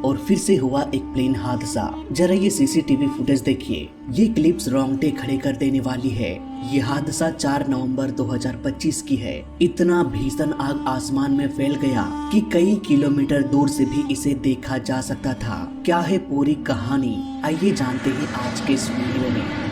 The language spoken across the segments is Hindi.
और फिर से हुआ एक प्लेन हादसा। जरा ये सीसीटीवी फुटेज देखिए, ये क्लिप्स रोंगटे खड़े कर देने वाली है। ये हादसा 4 नवंबर 2025 की है। इतना भीषण आग आसमान में फैल गया कि कई किलोमीटर दूर से भी इसे देखा जा सकता था। क्या है पूरी कहानी, आइए जानते हैं आज के इस वीडियो में।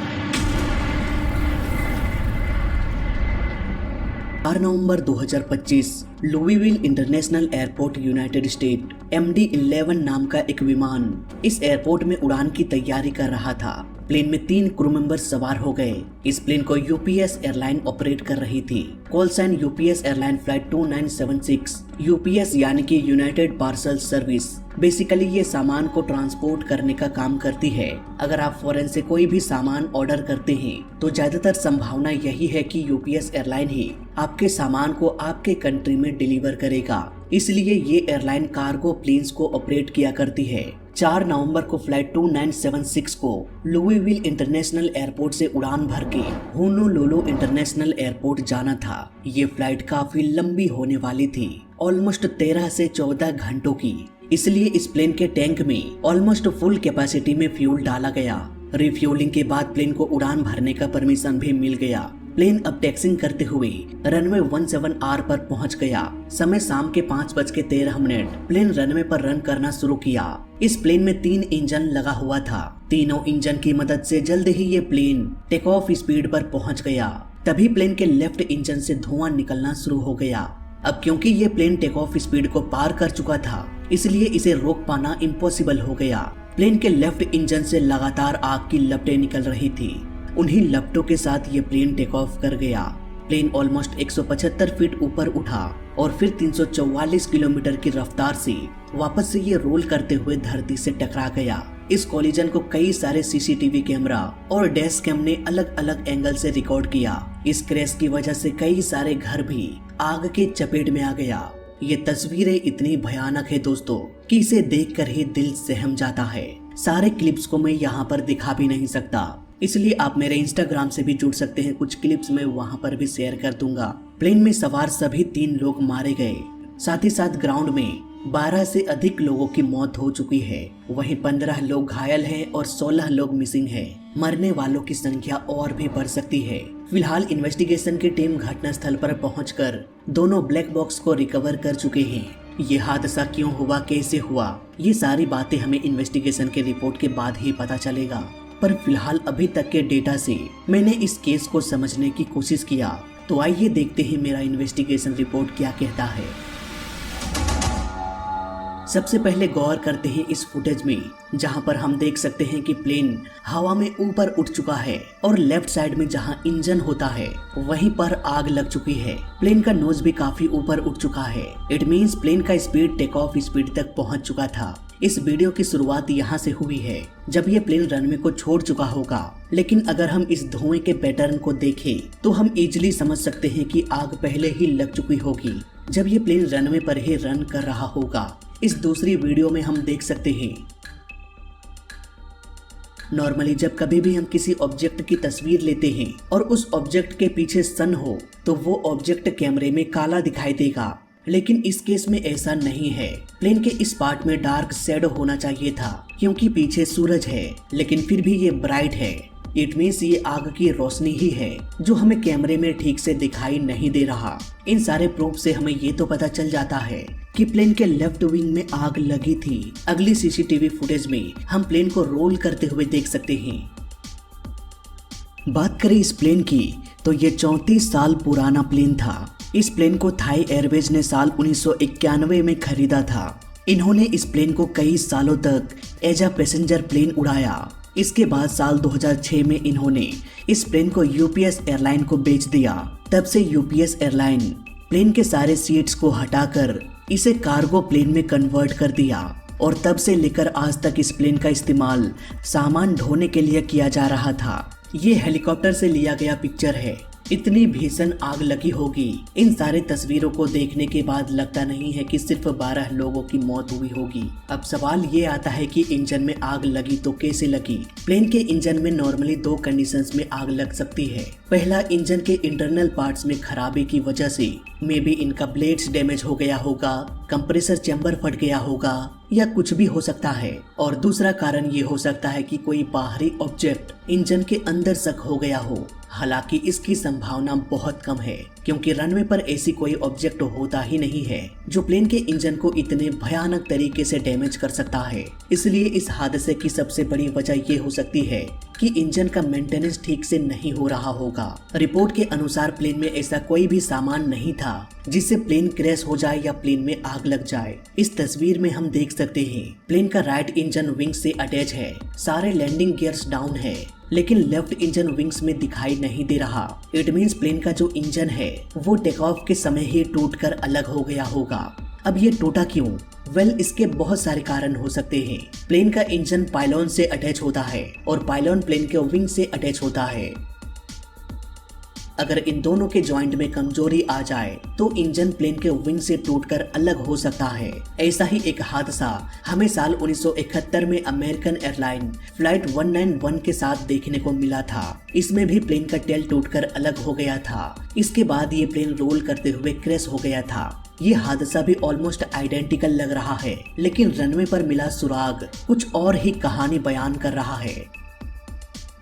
4 नवंबर 2025 लुईविल international airport United State MD-11 नाम का एक विमान इस एयरपोर्ट में उड़ान की तैयारी कर रहा था। प्लेन में 3 क्रू मेंबर सवार हो गए। इस प्लेन को यूपीएस एयरलाइन ऑपरेट कर रही थी। Call sign UPS airline flight 2976। UPS यानी कि यूनाइटेड पार्सल सर्विस बेसिकली ये सामान को ट्रांसपोर्ट करने का काम करती है। अगर आप फॉरेन से कोई भी सामान ऑर्डर करते हैं तो ज्यादातर संभावना यही है कि यूपीएस एयरलाइन ही आपके सामान को आपके कंट्री में डिलीवर करेगा। इसलिए ये एयरलाइन कार्गो प्लेन्स को ऑपरेट किया करती है। 4 नवंबर को फ्लाइट 2976 को लुईविल इंटरनेशनल एयरपोर्ट से उड़ान भर के होनोलुलु इंटरनेशनल एयरपोर्ट जाना था। ये फ्लाइट काफी लंबी होने वाली थी, ऑलमोस्ट 13 से 14 घंटों की। इसलिए इस प्लेन के टैंक में ऑलमोस्ट फुल कैपेसिटी में फ्यूल डाला गया। रिफ्यूलिंग के बाद प्लेन को उड़ान भरने का परमिशन भी मिल गया। प्लेन अब टैक्सिंग करते हुए रनवे 17R पर पहुंच गया। समय शाम के 5:13। प्लेन रनवे पर रन करना शुरू किया। इस प्लेन में 3 इंजन लगा हुआ था। तीनों इंजन की मदद से जल्द ही ये प्लेन टेक ऑफ स्पीड पर पहुंच गया। तभी प्लेन के लेफ्ट इंजन से धुआं निकलना शुरू हो गया। अब क्योंकि ये प्लेन टेक ऑफ स्पीड को पार कर चुका था, इसलिए इसे रोक पाना इम्पॉसिबल हो गया। प्लेन के लेफ्ट इंजन से लगातार आग की लपटें निकल रही थी। उन्हीं लपटों के साथ ये प्लेन टेक ऑफ कर गया। प्लेन ऑलमोस्ट 175 फीट ऊपर उठा और फिर 344 किलोमीटर की रफ्तार से वापस से ये रोल करते हुए धरती से टकरा गया। इस कॉलिजन को कई सारे सीसीटीवी कैमरा और डैश कैम ने अलग अलग एंगल से रिकॉर्ड किया। इस क्रैश की वजह से कई सारे घर भी आग के चपेट में आ गया। ये तस्वीरें इतनी भयानक है दोस्तों कि इसे देखकर ही दिल सहम जाता है। सारे क्लिप्स को मैं यहाँ पर दिखा भी नहीं सकता, इसलिए आप मेरे इंस्टाग्राम से भी जुड़ सकते हैं। कुछ क्लिप्स मैं वहाँ पर भी शेयर कर दूंगा। प्लेन में सवार सभी 3 लोग मारे गए। साथ ही साथ ग्राउंड में 12 से अधिक लोगों की मौत हो चुकी है। वहीं 15 लोग घायल हैं और 16 लोग मिसिंग हैं। मरने वालों की संख्या और भी बढ़ सकती है। फिलहाल इन्वेस्टिगेशन की टीम घटनास्थल पर पहुंचकर दोनों ब्लैक बॉक्स को रिकवर कर चुके हैं। ये हादसा क्यों हुआ, कैसे हुआ, ये सारी बातें हमें इन्वेस्टिगेशन के रिपोर्ट के बाद ही पता चलेगा। पर फिलहाल अभी तक के डेटा से मैंने इस केस को समझने की कोशिश किया। तो आइए देखते हैं मेरा इन्वेस्टिगेशन रिपोर्ट क्या कहता है। सबसे पहले गौर करते हैं इस फुटेज में, जहां पर हम देख सकते हैं कि प्लेन हवा में ऊपर उठ चुका है और लेफ्ट साइड में जहां इंजन होता है वहीं पर आग लग चुकी है। प्लेन का नोज भी काफी ऊपर उठ चुका है। इट मींस प्लेन का स्पीड टेक ऑफ स्पीड तक पहुंच चुका था। इस वीडियो की शुरुआत यहाँ से हुई है जब ये प्लेन रनवे को छोड़ चुका होगा। लेकिन अगर हम इस धुएं के पैटर्न को देखें तो हम इजीली समझ सकते हैं कि आग पहले ही लग चुकी होगी जब ये प्लेन रनवे पर ही रन कर रहा होगा। इस दूसरी वीडियो में हम देख सकते हैं नॉर्मली जब कभी भी हम किसी ऑब्जेक्ट की तस्वीर लेते हैं और उस ऑब्जेक्ट के पीछे सन हो तो वो ऑब्जेक्ट कैमरे में काला दिखाई देगा। लेकिन इस केस में ऐसा नहीं है। प्लेन के इस पार्ट में डार्क शैडो होना चाहिए था क्योंकि पीछे सूरज है, लेकिन फिर भी ये ब्राइट है। इट मीन्स ये आग की रोशनी ही है जो हमें कैमरे में ठीक से दिखाई नहीं दे रहा। इन सारे प्रूफ से हमें ये तो पता चल जाता है कि प्लेन के लेफ्ट विंग में आग लगी थी। अगली सीसीटीवी फुटेज में हम प्लेन को रोल करते हुए देख सकते हैं। बात करें इस प्लेन की तो ये 34 साल पुराना प्लेन था। इस प्लेन को थाई एयरवेज ने साल 1991 में खरीदा था। इन्होंने इस प्लेन को कई सालों तक एज अ पैसेंजर प्लेन उड़ाया। इसके बाद साल 2006 में इन्होंने इस प्लेन को यूपीएस एयरलाइन को बेच दिया। तब से यूपीएस एयरलाइन प्लेन के सारे सीट्स को हटाकर इसे कार्गो प्लेन में कन्वर्ट कर दिया और तब से लेकर आज तक इस प्लेन का इस्तेमाल सामान ढोने के लिए किया जा रहा था। ये हेलीकॉप्टर से लिया गया पिक्चर है। इतनी भीषण आग लगी होगी। इन सारी तस्वीरों को देखने के बाद लगता नहीं है कि सिर्फ 12 लोगों की मौत हुई होगी। अब सवाल ये आता है कि इंजन में आग लगी तो कैसे लगी। प्लेन के इंजन में नॉर्मली 2 कंडीशंस में आग लग सकती है। पहला, इंजन के इंटरनल पार्ट्स में खराबी की वजह से मे बी इनका ब्लेड्स डैमेज हो गया होगा, कंप्रेसर चैम्बर फट गया होगा या कुछ भी हो सकता है। और दूसरा कारण ये हो सकता है कि कोई बाहरी ऑब्जेक्ट इंजन के अंदर सक हो गया हो। हालांकि इसकी संभावना बहुत कम है क्योंकि रनवे पर ऐसी कोई ऑब्जेक्ट होता ही नहीं है जो प्लेन के इंजन को इतने भयानक तरीके से डैमेज कर सकता है। इसलिए इस हादसे की सबसे बड़ी वजह ये हो सकती है कि इंजन का मेंटेनेंस ठीक से नहीं हो रहा होगा। रिपोर्ट के अनुसार प्लेन में ऐसा कोई भी सामान नहीं था जिससे प्लेन क्रैश हो जाए या प्लेन में आग लग जाए। इस तस्वीर में हम देख सकते हैं प्लेन का राइट इंजन विंग से अटैच है, सारे लैंडिंग गियर्स डाउन है, लेकिन लेफ्ट इंजन विंग्स में दिखाई नहीं दे रहा। इट मींस प्लेन का जो इंजन है वो टेक ऑफ के समय ही टूटकर अलग हो गया होगा। अब ये टूटा क्यों? वेल, इसके बहुत सारे कारण हो सकते हैं। प्लेन का इंजन पायलॉन से अटैच होता है और पायलॉन प्लेन के विंग से अटैच होता है। अगर इन दोनों के जॉइंट में कमजोरी आ जाए तो इंजन प्लेन के विंग से टूटकर अलग हो सकता है। ऐसा ही एक हादसा हमें साल 1971 में अमेरिकन एयरलाइन फ्लाइट 191 के साथ देखने को मिला था। इसमें भी प्लेन का टेल टूटकर अलग हो गया था। इसके बाद ये प्लेन रोल करते हुए क्रैश हो गया था। ये हादसा भी ऑलमोस्ट आइडेंटिकल लग रहा है, लेकिन रनवे पर मिला सुराग कुछ और ही कहानी बयान कर रहा है।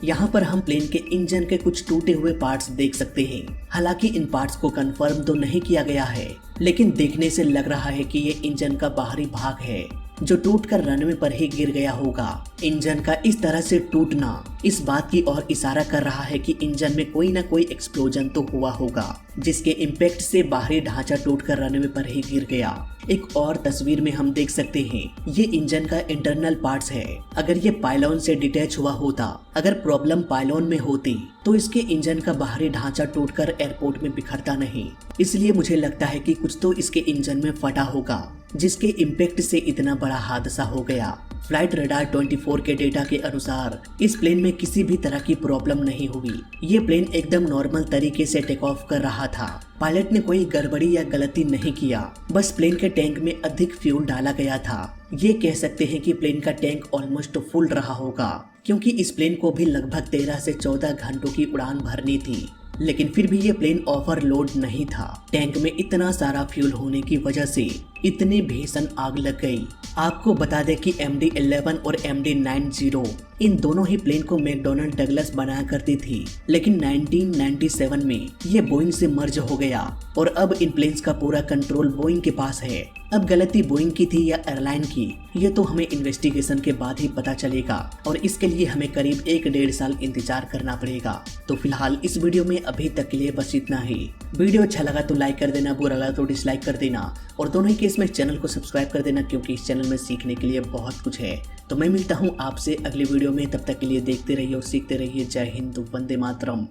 यहाँ पर हम प्लेन के इंजन के कुछ टूटे हुए पार्ट्स देख सकते हैं। हालांकि इन पार्ट्स को कंफर्म तो नहीं किया गया है, लेकिन देखने से लग रहा है कि ये इंजन का बाहरी भाग है जो टूटकर रनवे पर ही गिर गया होगा। इंजन का इस तरह से टूटना इस बात की ओर इशारा कर रहा है कि इंजन में कोई ना कोई एक्सप्लोजन तो हुआ होगा जिसके इम्पैक्ट से बाहरी ढांचा टूटकर रनवे पर ही गिर गया। एक और तस्वीर में हम देख सकते हैं ये इंजन का इंटरनल पार्ट्स है। अगर ये पायलॉन से डिटैच हुआ होता, अगर प्रॉब्लम पायलॉन में होती तो इसके इंजन का बाहरी ढांचा टूटकर एयरपोर्ट में बिखरता नहीं। इसलिए मुझे लगता है कि कुछ तो इसके इंजन में फटा होगा जिसके इम्पैक्ट से इतना बड़ा हादसा हो गया। फ्लाइट रडार 24 के डेटा के अनुसार इस प्लेन में किसी भी तरह की प्रॉब्लम नहीं हुई। ये प्लेन एकदम नॉर्मल तरीके से टेक ऑफ कर रहा था। पायलट ने कोई गड़बड़ी या गलती नहीं किया, बस प्लेन के टैंक में अधिक फ्यूल डाला गया था। ये कह सकते हैं कि प्लेन का टैंक ऑलमोस्ट फुल रहा होगा क्योंकि इस प्लेन को भी लगभग 13 से 14 घंटों की उड़ान भरनी थी, लेकिन फिर भी ये प्लेन ओवरलोड नहीं था। टैंक में इतना सारा फ्यूल होने की वजह से इतनी भीषण आग लग गई। आपको बता दें कि MD-11 और MD-90 इन दोनों ही प्लेन को मैकडॉनल्ड डगलस बनाया करती थी, लेकिन 1997 में ये बोइंग से मर्ज हो गया और अब इन प्लेन्स का पूरा कंट्रोल बोइंग के पास है। अब गलती बोइंग की थी या एयरलाइन की, ये तो हमें इन्वेस्टिगेशन के बाद ही पता चलेगा और इसके लिए हमें करीब 1-1.5 साल इंतजार करना पड़ेगा। तो फिलहाल इस वीडियो में अभी तक के लिए बस इतना ही। वीडियो अच्छा लगा तो लाइक कर देना, बुरा लगा तो डिसलाइक कर देना और दोनों ही केस में चैनल को सब्सक्राइब कर देना क्योंकि इस चैनल में सीखने के लिए बहुत कुछ है। तो मैं मिलता हूँ आपसे अगली वीडियो में, तब तक के लिए देखते रहिए और सीखते रहिए। जय हिंद, वंदे मातरम।